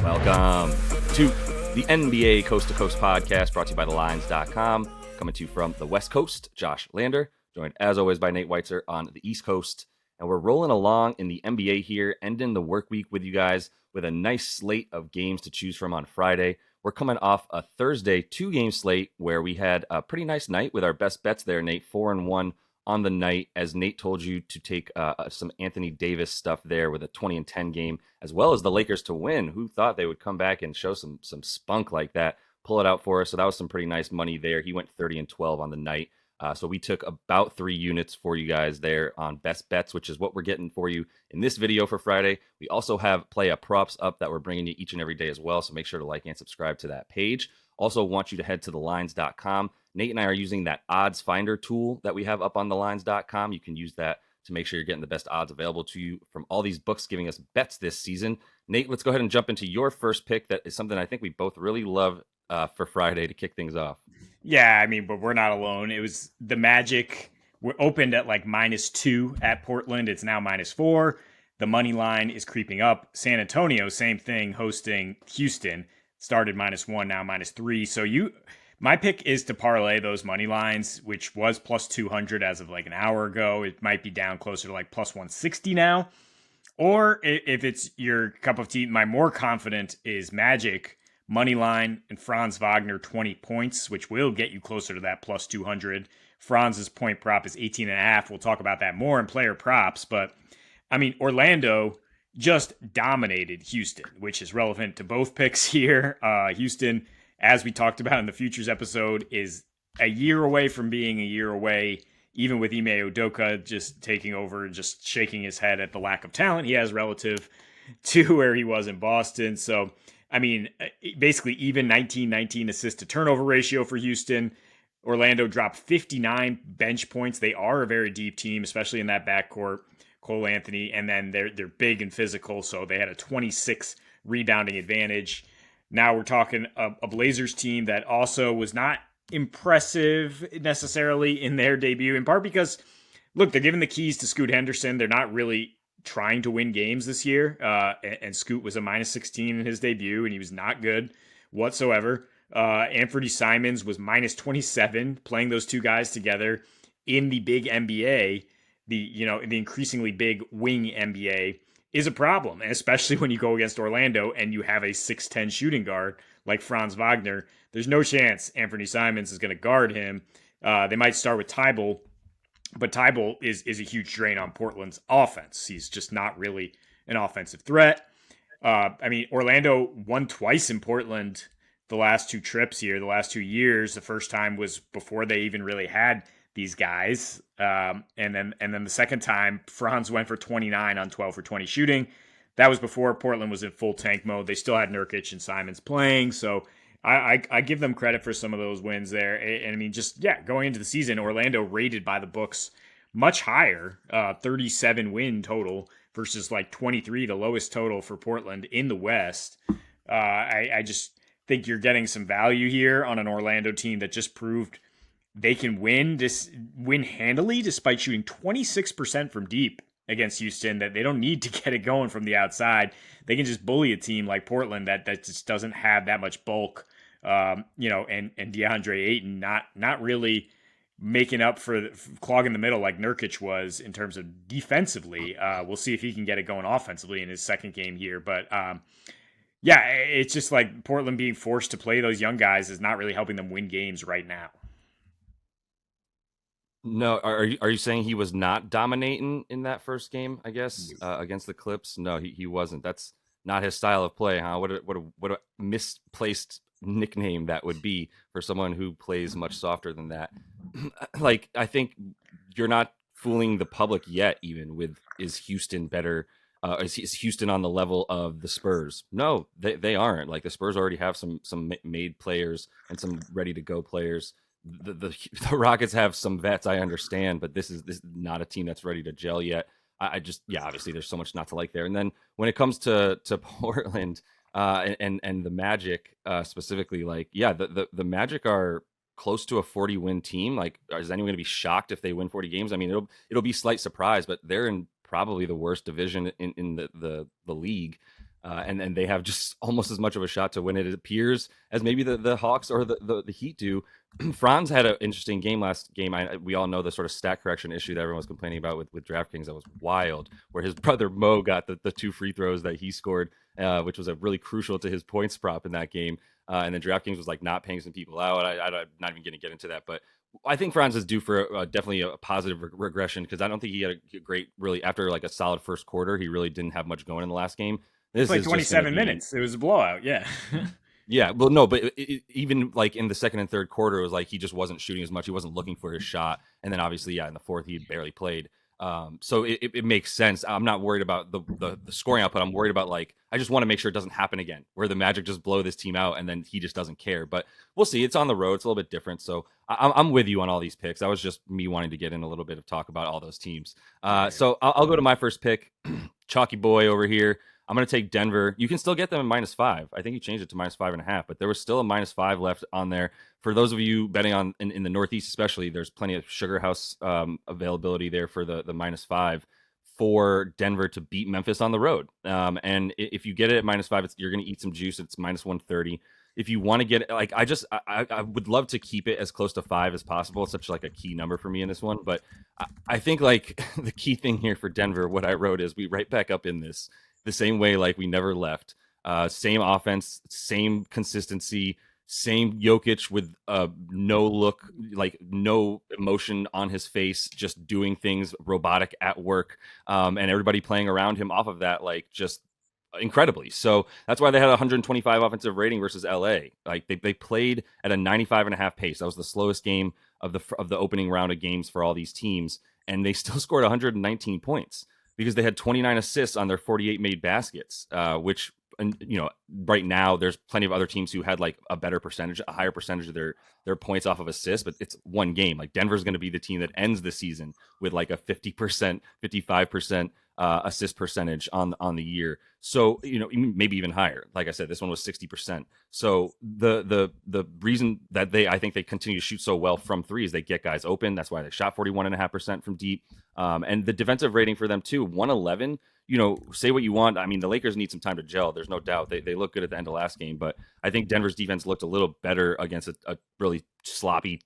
Welcome to the NBA Coast to Coast podcast brought to you by thelines.com. Coming to you from the West Coast, Josh Lander, joined as always by Nate Weitzer on the East Coast. And we're rolling along in the NBA here, ending the work week with you guys with a nice slate of games to choose from on Friday. We're coming off a Thursday 2-game slate where we had a pretty nice night with our best bets there, Nate, 4-1 on the night, as Nate told you to take some Anthony Davis stuff there with a 20-10 game, as well as the Lakers to win. Who thought they would come back and show some spunk like that, pull it out for us? So that was some pretty nice money there. He went 30-12 on the night. So we took about 3 units for you guys there on best bets, which is what we're getting for you in this video for Friday. We also have playa props up that we're bringing you each and every day as well. So make sure to like and subscribe to that page. Also want you to head to thelines.com. Nate and I are using that odds finder tool that we have up on thelines.com. You can use that to make sure you're getting the best odds available to you from all these books giving us bets this season. Nate, let's go ahead and jump into your first pick. That is something I think we both really love for Friday to kick things off. Yeah, I mean, but we're not alone. It was the Magic. We're opened at like -2 at Portland. It's now -4. The money line is creeping up. San Antonio, same thing, hosting Houston. Started -1, now -3. So my pick is to parlay those money lines, which was +200 as of like an hour ago. It might be down closer to like +160 now. Or if it's your cup of tea, my more confident is Magic money line and Franz Wagner 20 points, which will get you closer to that +200. Franz's point prop is 18.5. We'll talk about that more in player props. But I mean, Orlando just dominated Houston, which is relevant to both picks here. Houston, as we talked about in the Futures episode, is a year away from being a year away, even with Ime Udoka just taking over and just shaking his head at the lack of talent he has relative to where he was in Boston. So, I mean, basically even 19-19 assist to turnover ratio for Houston. Orlando dropped 59 bench points. They are a very deep team, especially in that backcourt. Cole Anthony, and then they're big and physical, so they had a 26 rebounding advantage. Now we're talking a Blazers team that also was not impressive necessarily in their debut, in part because, look, they're giving the keys to Scoot Henderson. They're not really trying to win games this year, and Scoot was a -16 in his debut, and he was not good whatsoever. Anthony Simons was -27, playing those two guys together in the big NBA. The increasingly big wing NBA is a problem, and especially when you go against Orlando and you have a 6'10 shooting guard like Franz Wagner. There's no chance Anthony Simons is going to guard him. They might start with Tybal, but Tybal is a huge drain on Portland's offense. He's just not really an offensive threat. I mean, Orlando won twice in Portland the last 2 trips here, the last 2 years. The first time was before they even really had these guys. And then the second time, Franz went for 29 on 12 for 20 shooting. That was before Portland was in full tank mode. They still had Nurkic and Simons playing. So I give them credit for some of those wins there. And I mean, going into the season, Orlando rated by the books much higher, 37 win total versus like 23, the lowest total for Portland in the West. I just think you're getting some value here on an Orlando team that just proved they can win handily despite shooting 26% from deep against Houston, that they don't need to get it going from the outside. They can just bully a team like Portland that just doesn't have that much bulk, and DeAndre Ayton not really making up for clogging the middle like Nurkic was in terms of defensively. We'll see if he can get it going offensively in his second game here. But yeah, it's just like Portland being forced to play those young guys is not really helping them win games right now. No, are you saying he was not dominating in that first game, I guess, against the Clips? No, he wasn't. That's not his style of play, huh? What a misplaced nickname that would be for someone who plays much softer than that. Like, I think you're not fooling the public yet, even with, is Houston better? Is Houston on the level of the Spurs? No, they aren't. Like, the Spurs already have some made players and some ready to go players. The Rockets have some vets, I understand, but this is not a team that's ready to gel yet. Obviously there's so much not to like there. And then when it comes to Portland and the Magic specifically, like, yeah, the Magic are close to a 40 win team. Like, is anyone going to be shocked if they win 40 games? I mean, it'll be slight surprise, but they're in probably the worst division in the league. and they have just almost as much of a shot to win it appears as maybe the Hawks or the Heat do. Franz had an interesting game last game. We all know the sort of stat correction issue that everyone was complaining about with DraftKings. That was wild, where his brother Mo got the 2 free throws that he scored, which was a really crucial to his points prop in that game. And then DraftKings was like not paying some people out. I'm not even going to get into that, but I think Franz is due for definitely a positive regression, because I don't think he had a great, really, after like a solid first quarter, he really didn't have much going in the last game. This like is 27 minutes. It was a blowout. Yeah. Yeah, well, no, but even like in the second and third quarter, it was like he just wasn't shooting as much. He wasn't looking for his shot, and then obviously, yeah, in the fourth, he barely played. So it makes sense. I'm not worried about the scoring output. I'm worried about, like, I just want to make sure it doesn't happen again, where the Magic just blow this team out and then he just doesn't care. But we'll see. It's on the road. It's a little bit different. So I'm with you on all these picks. That was just me wanting to get in a little bit of talk about all those teams. So I'll go to my first pick, Chalky Boy over here. I'm going to take Denver. You can still get them at -5. I think you changed it to -5.5, but there was still a -5 left on there. For those of you betting on in the Northeast, especially, there's plenty of Sugar House availability there for the -5 for Denver to beat Memphis on the road. And if you get it at -5, you're going to eat some juice. It's -130. If you want to get it, like, I would love to keep it as close to 5 as possible. It's such like a key number for me in this one. But I think like the key thing here for Denver, what I wrote is we right back up in this the same way like we never left. Same offense, same consistency, same Jokic with no look, like no emotion on his face, just doing things robotic at work, and everybody playing around him off of that, like, just incredibly. So that's why they had a 125 offensive rating versus LA. Like they played at a 95.5 pace. That was the slowest game of the opening round of games for all these teams, and they still scored 119 points because they had 29 assists on their 48 made baskets, which, and right now there's plenty of other teams who had like a better percentage, a higher percentage of their points off of assists, but it's one game. Like Denver's going to be the team that ends the season with like a 50%, 55% assist percentage on the year. So, maybe even higher. Like I said, this one was 60%. So the reason that I think they continue to shoot so well from three is they get guys open. That's why they shot 41.5% from deep. And the defensive rating for them too, 111. Say what you want. I mean, the Lakers need some time to gel. There's no doubt. They look good at the end of last game, but I think Denver's defense looked a little better against a really sloppy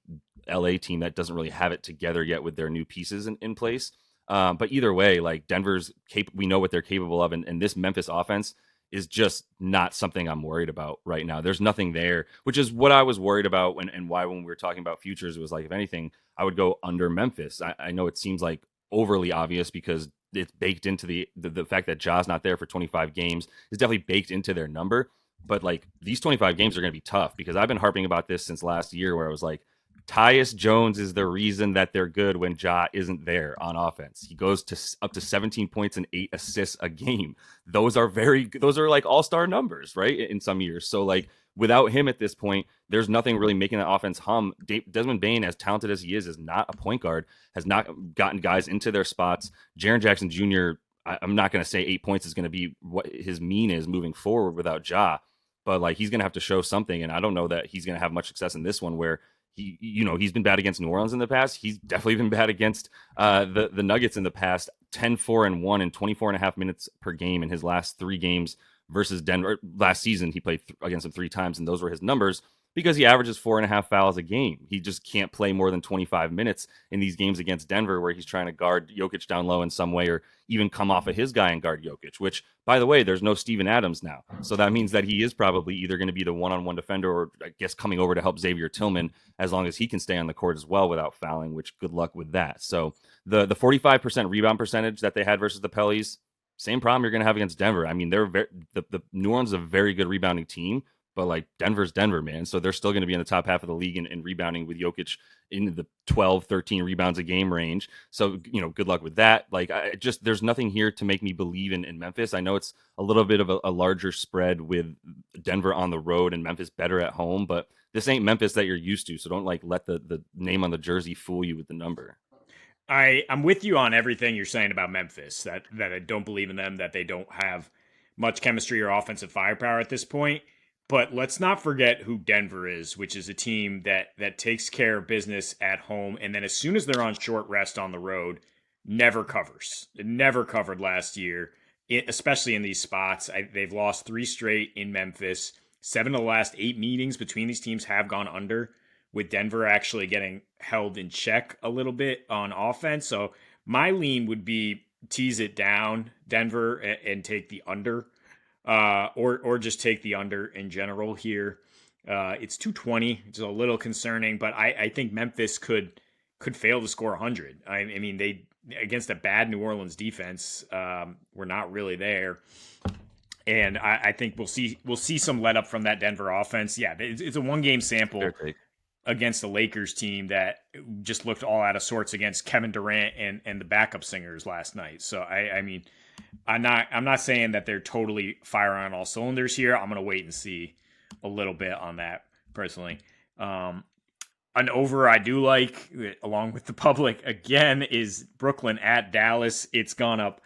LA team that doesn't really have it together yet with their new pieces in place. But either way, like Denver's we know what they're capable of, and this Memphis offense is just not something I'm worried about right now. There's nothing there, which is what I was worried about and why when we were talking about futures, it was like, if anything, I would go under Memphis. I know it seems like overly obvious because it's baked into the fact that Ja's not there for 25 games is definitely baked into their number. But like these 25 games are going to be tough because I've been harping about this since last year, where I was like, Tyus Jones is the reason that they're good when Ja isn't there on offense. He goes to up to 17 points and 8 assists a game. Those are like all-star numbers, right? In some years. So like without him at this point, there's nothing really making that offense hum. Desmond Bane, as talented as he is not a point guard, has not gotten guys into their spots. Jaren Jackson Jr., I'm not going to say 8 points is going to be what his mean is moving forward without Ja, but like he's going to have to show something. And I don't know that he's going to have much success in this one where he's been bad against New Orleans in the past. He's definitely been bad against the Nuggets in the past. 10-4-1 and 24.5 minutes per game in his last 3 games versus Denver. Last season, he played against them 3 times, and those were his numbers because he averages 4.5 fouls a game. He just can't play more than 25 minutes in these games against Denver where he's trying to guard Jokic down low in some way or even come off of his guy and guard Jokic, which, by the way, there's no Steven Adams now. So that means that he is probably either going to be the one-on-one defender or, I guess, coming over to help Xavier Tillman as long as he can stay on the court as well without fouling, which good luck with that. So the 45% rebound percentage that they had versus the Pellies, same problem you're going to have against Denver. I mean, the New Orleans is a very good rebounding team, but like Denver's Denver, man. So they're still going to be in the top half of the league in rebounding with Jokic in the 12, 13 rebounds a game range. So, good luck with that. Like there's nothing here to make me believe in Memphis. I know it's a little bit of a larger spread with Denver on the road and Memphis better at home, but this ain't Memphis that you're used to. So don't like let the name on the jersey fool you with the number. I'm with you on everything you're saying about Memphis, that I don't believe in them, that they don't have much chemistry or offensive firepower at this point. But let's not forget who Denver is, which is a team that takes care of business at home. And then as soon as they're on short rest on the road, never covers. It never covered last year. especially in these spots. They've lost 3 straight in Memphis. 7 of the last 8 meetings between these teams have gone under, with Denver actually getting held in check a little bit on offense. So my lean would be tease it down, Denver, and take the under, or just take the under in general here. It's 220. It's a little concerning, but I think Memphis could fail to score 100. I mean, they against a bad New Orleans defense, we're not really there. And I think we'll see some let up from that Denver offense. Yeah, it's a 1-game sample against the Lakers team that just looked all out of sorts against Kevin Durant and the backup singers last night. So I mean, I'm not saying that they're totally firing on all cylinders here. I'm gonna wait and see a little bit on that personally. An over I do like, along with the public again, is Brooklyn at Dallas. It's gone up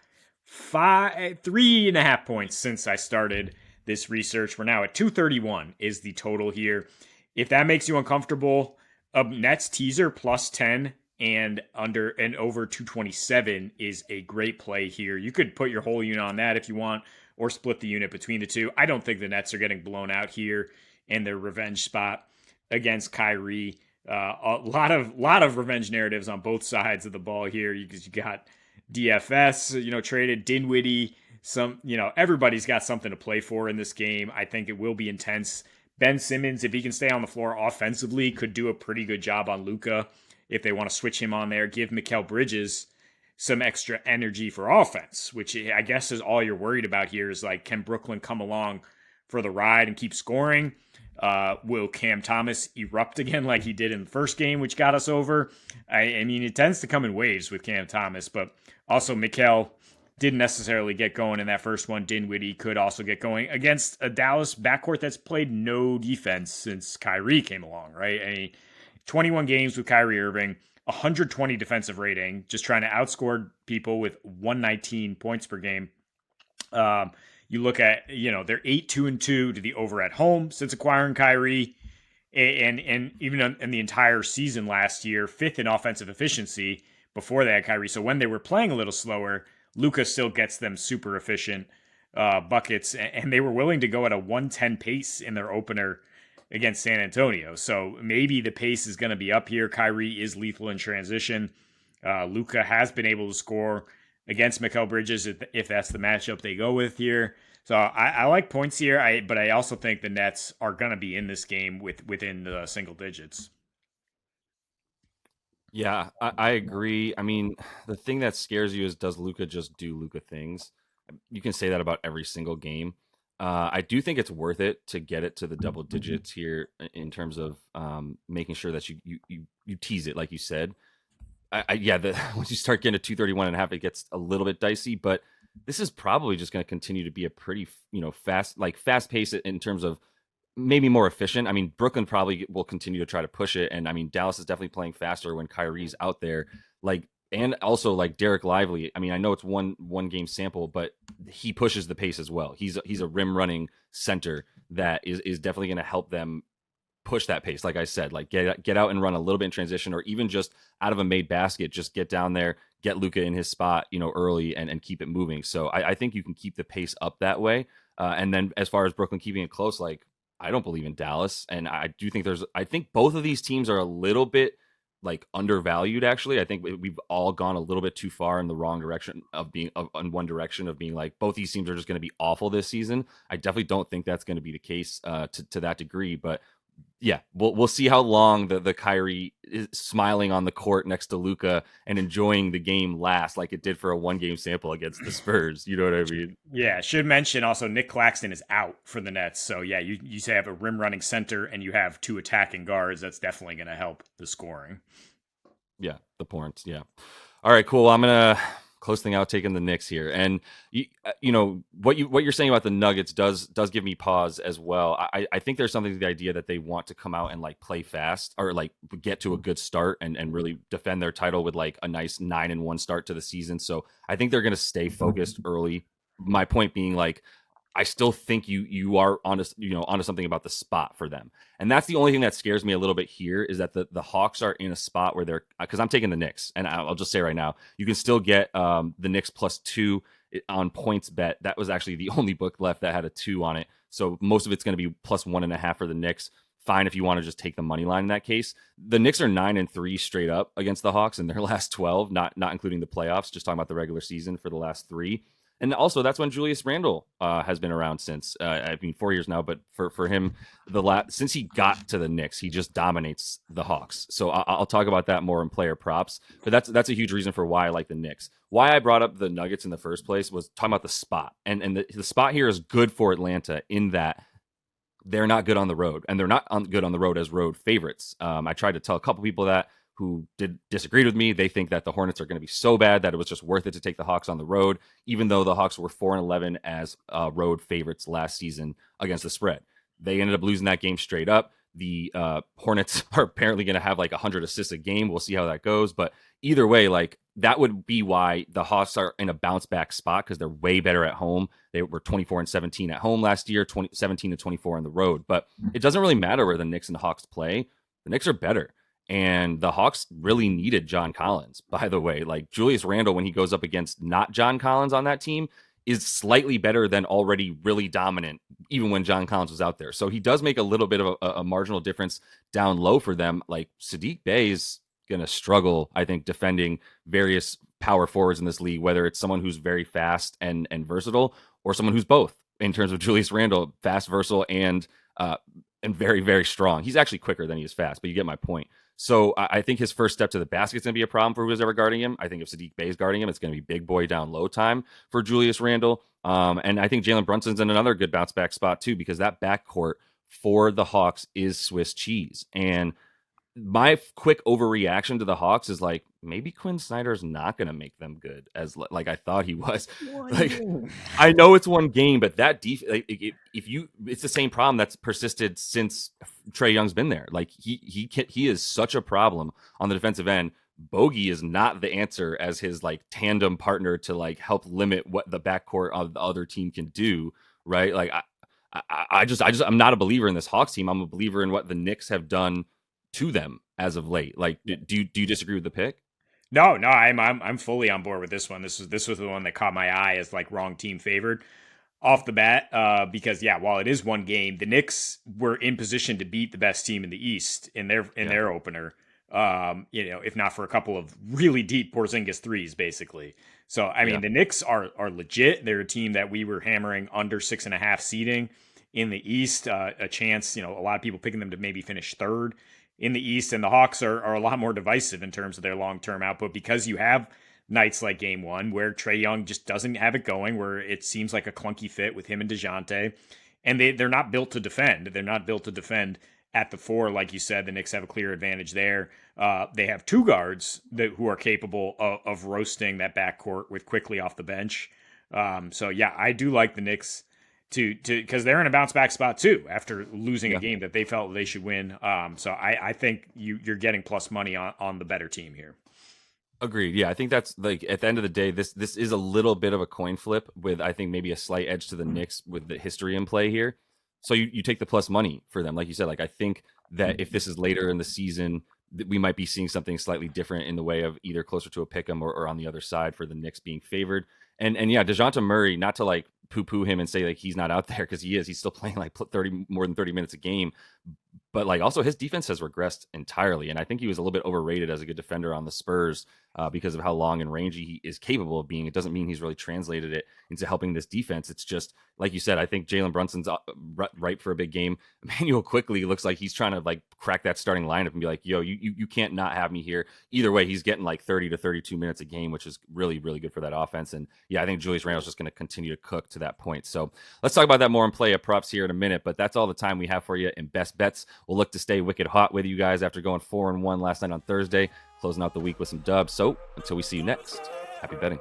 3.5 points since I started this research. We're now at 231 is the total here. If that makes you uncomfortable, a Nets teaser plus 10 and under and over 227 is a great play here. You could put your whole unit on that if you want, or split the unit between the two. I don't think the Nets are getting blown out here in their revenge spot against Kyrie. A lot of revenge narratives on both sides of the ball here, because you got DFS, traded Dinwiddie. Everybody's got something to play for in this game. I think it will be intense. Ben Simmons, if he can stay on the floor offensively, could do a pretty good job on Luka if they want to switch him on there. Give Mikal Bridges some extra energy for offense, which I guess is all you're worried about here is like, can Brooklyn come along for the ride and keep scoring? Will Cam Thomas erupt again like he did in the first game, which got us over? I mean, it tends to come in waves with Cam Thomas, but also Mikal didn't necessarily get going in that first one. Dinwiddie could also get going against a Dallas backcourt that's played no defense since Kyrie came along, right? I mean, 21 games with Kyrie Irving, 120 defensive rating, just trying to outscore people with 119 points per game. You look at, they're 8-2-2 to the over at home since acquiring Kyrie, and even in the entire season last year, 5th in offensive efficiency before they had Kyrie. So when they were playing a little slower, Luka still gets them super efficient buckets, and they were willing to go at a 110 pace in their opener against San Antonio. So maybe the pace is going to be up here. Kyrie is lethal in transition. Luka has been able to score against Mikal Bridges if that's the matchup they go with here. So I like points here, but I also think the Nets are going to be in this game within the single digits. Yeah, I agree. I mean, the thing that scares you is, does Luka just do Luka things? You can say that about every single game. I do think it's worth it to get it to the double digits here in terms of making sure that you tease it, like you said. Once you start getting to 231.5, it gets a little bit dicey, but this is probably just going to continue to be a pretty, fast pace in terms of maybe more efficient. I mean, Brooklyn probably will continue to try to push it. And I mean, Dallas is definitely playing faster when Kyrie's out there. And also like Derek Lively. I mean, I know it's one game sample, but he pushes the pace as well. He's a rim running center that is definitely going to help them push that pace. Like I said, like get out and run a little bit in transition, or even just out of a made basket, just get down there, get Luka in his spot, early and keep it moving. So I think you can keep the pace up that way. And then as far as Brooklyn keeping it close, like I don't believe in Dallas. And I do think I think both of these teams are a little bit like undervalued. Actually, I think we've all gone a little bit too far in the wrong direction in one direction of being like, both these teams are just going to be awful this season. I definitely don't think that's going to be the case to that degree, but yeah, we'll see how long the Kyrie is smiling on the court next to Luka and enjoying the game lasts, like it did for a 1-game sample against the Spurs. You know what I mean? Yeah, should mention also Nick Claxton is out for the Nets. So yeah, you say have a rim running center and you have 2 attacking guards. That's definitely going to help the scoring. Yeah, the points. Yeah. All right, cool. Well, I'm gonna close thing out, taking the Knicks here, and what you're saying about the Nuggets does give me pause as well. I think there's something to the idea that they want to come out and like play fast, or like get to a good start and really defend their title with like a nice 9-1 start to the season. So I think they're going to stay focused early. My point being, like, I still think you are onto something about the spot for them. And that's the only thing that scares me a little bit here, is that the Hawks are in a spot where they're, because I'm taking the Knicks, and I'll just say right now, you can still get the Knicks +2 on points bet, that was actually the only book left that had a 2 on it. So most of it's going to be plus 1.5 for the Knicks. Fine if you want to just take the money line in that case. The Knicks are 9-3 straight up against the Hawks in their last 12, not including the playoffs, just talking about the regular season for the last 3. And also, that's when Julius Randle has been around since. 4 years now, but for him, since he got to the Knicks, he just dominates the Hawks. So I'll talk about that more in player props. But that's a huge reason for why I like the Knicks. Why I brought up the Nuggets in the first place was talking about the spot, and the spot here is good for Atlanta in that they're not good on the road, and they're not good on the road as road favorites. I tried to tell a couple people that who disagreed with me. They think that the Hornets are going to be so bad that it was just worth it to take the Hawks on the road, even though the Hawks were 4-11 as road favorites last season against the spread. They ended up losing that game straight up. The Hornets are apparently going to have like 100 assists a game. We'll see how that goes. But either way, like that would be why the Hawks are in a bounce back spot, because they're way better at home. They were 24-17 at home last year, 17-24 on the road. But it doesn't really matter where the Knicks and the Hawks play. The Knicks are better. And the Hawks really needed John Collins, by the way. Like Julius Randle, when he goes up against not John Collins on that team, is slightly better than already really dominant, even when John Collins was out there. So he does make a little bit of a marginal difference down low for them. Like Saddiq Bey is going to struggle, I think, defending various power forwards in this league, whether it's someone who's very fast and versatile, or someone who's both in terms of Julius Randle, fast, versatile, and very, very strong. He's actually quicker than he is fast, but you get my point. So I think his first step to the basket is going to be a problem for who's ever guarding him. I think if Saddiq Bey is guarding him, it's going to be big boy down low time for Julius Randle. And I think Jalen Brunson's in another good bounce back spot too, because that backcourt for the Hawks is Swiss cheese. And my quick overreaction to the Hawks is like, maybe Quinn Snyder's not going to make them good as like I thought he was. Like, I know it's one game, but that it's the same problem that's persisted since Trae Young's been there. Like he is such a problem on the defensive end. Bogey is not the answer as his like tandem partner to like help limit what the backcourt of the other team can do. Right? Like I'm not a believer in this Hawks team. I'm a believer in what the Knicks have done to them as of late. Like, do you disagree with the pick? No, I'm fully on board with this one. This was the one that caught my eye as like wrong team favored off the bat. Because while it is one game, the Knicks were in position to beat the best team in the East in their opener. If not for a couple of really deep Porzingis threes, basically. So I mean, the Knicks are legit. They're a team that we were hammering under 6.5 seeding in the East. A chance, a lot of people picking them to maybe finish third in the East, and the Hawks are a lot more divisive in terms of their long-term output, because you have nights like game one where Trae Young just doesn't have it going, where it seems like a clunky fit with him and DeJounte, and they're not built to defend. They're not built to defend at the 4. Like you said, the Knicks have a clear advantage there. They have 2 guards who are capable of roasting that backcourt with quickly off the bench. I do like the Knicks because they're in a bounce back spot too after losing a game that they felt they should win. I think you're getting plus money on the better team here. Agreed. Yeah, I think that's like at the end of the day, this is a little bit of a coin flip with I think maybe a slight edge to the Knicks with the history in play here. So you take the plus money for them, like you said. Like I think that if this is later in the season, we might be seeing something slightly different in the way of either closer to a pick 'em or on the other side for the Knicks being favored. And DeJounte Murray, not to like poo-poo him and say like he's not out there, because he's still playing like more than 30 minutes a game. But like also his defense has regressed entirely. And I think he was a little bit overrated as a good defender on the Spurs because of how long and rangy he is capable of being. It doesn't mean he's really translated it into helping this defense. It's just, like you said, I think Jalen Brunson's ripe for a big game. Emmanuel quickly looks like he's trying to like crack that starting lineup and be like, yo, you can't not have me here. Either way, he's getting like 30 to 32 minutes a game, which is really, really good for that offense. And yeah, I think Julius Randle's just going to continue to cook to that point. So let's talk about that more in play of props here in a minute, but that's all the time we have for you in best bets. We'll look to stay wicked hot with you guys after going 4-1 last night on Thursday, closing out the week with some dubs. So until we see you next, happy betting.